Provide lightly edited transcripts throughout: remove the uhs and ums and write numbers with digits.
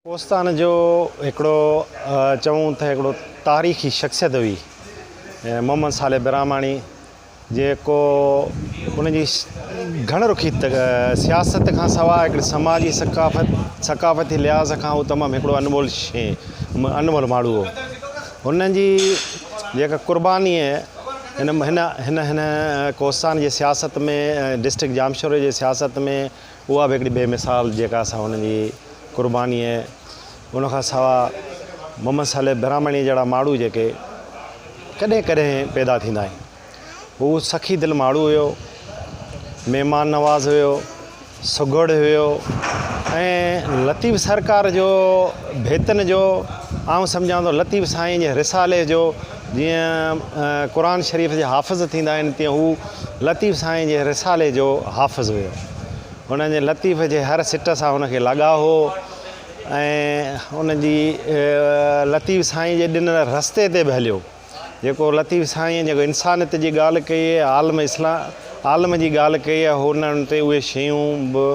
कोस्तान जो हिकिड़ो चऊं त हिकिड़ो तारीख़ी शख़्सियत हुई मोहम्मद साले बिरामाणी जेको उनजी घणरुखी सियासत खां सवाइ हिकिड़ी समाजी सकाफ़ती लिहाज़ खां उहो तमामु हिकिड़ो अनमोल माण्हू हो। हुननि जी जेका क़ुर्बानी हिन हिन हिन हिन कोस्तान जी सियासत में डिस्ट्रिक्ट जामशोरे जी सियासत में उहा बि हिकिड़ी बेमिसाल जेका असां हुननि जी क़ुर्बानी उनखां सवाइ मोहम्मद साले बिरामाणी जहिड़ा माण्हू जेके कॾहिं कॾहिं पैदा थींदा आहिनि। हू सखी दिलि माण्हू हुयो, महिमान नवाज़ हुयो, सुघड़ हुयो ऐं लतीफ़ सरकार जो भेतन जो आउं सम्झां थो लतीफ़ साईं जे रिसाले जो जीअं क़ुरान शरीफ़ जे हाफ़िज़ थींदा आहिनि तीअं हू लतीफ़ साईं जे रिसाले जो हाफ़िज़ हुयो। हुन जे लतीफ़ जे हर सिट सां हुनखे लॻाव हो ऐं हुनजी लतीफ़ साईं जे ॾिनल रस्ते ते बि हलियो। जेको लतीफ़ साईं जेको इंसानियत जी ॻाल्हि कई आहे, आलम जी ॻाल्हि कई आहे, हुननि ते उहे शयूं बि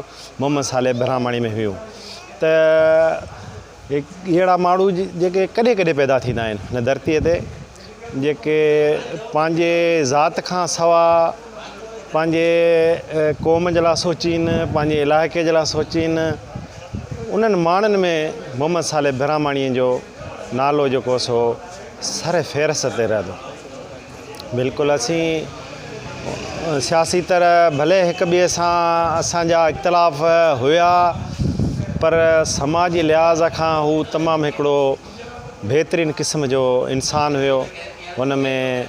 मोहम्मद साले बिरामाणी में हुयूं। त अहिड़ा माण्हू जेके कॾहिं कॾहिं पैदा थींदा आहिनि हिन धरतीअ ते, जेके पंहिंजे ज़ात खां सवाइ पंहिंजे क़ौम जे लाइ सोचीनि, पंहिंजे इलाइक़े जे लाइ सोचीनि। उन्हनि माण्हुनि में मोहम्मद साले बिरामाणीअ जो नालो जेको सो सर फ़हरिस्त ते रहे थो। बिल्कुलु असीं सियासी तरह भले हिक ॿिए सां असांजा इख़्तिलाफ़ हुया, पर समाजी लिहाज़ खां हू तमामु हिकिड़ो बहितरीनु क़िस्म जो इंसानु हुयो। हुन में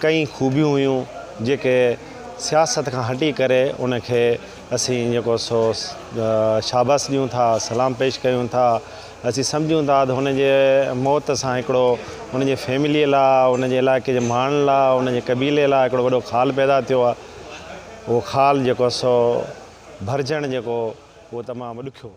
कई ख़ूबियूं हुयूं जेके सियासत खां हटी करे उनखे असीं जेको सो शाबास ॾियूं था, सलाम पेश कयूं था। असीं सम्झूं था त हुनजे मौत सां हिकिड़ो हुनजे फैमिलीअ लाइ, हुनजे इलाइक़े जे माण्हुनि लाइ, हुनजे क़बीले लाइ हिकिड़ो वॾो ख़ाल पैदा थियो आहे। उहो ख़ाल जेको सो भरिजणु जेको उहो तमामु ॾुखियो।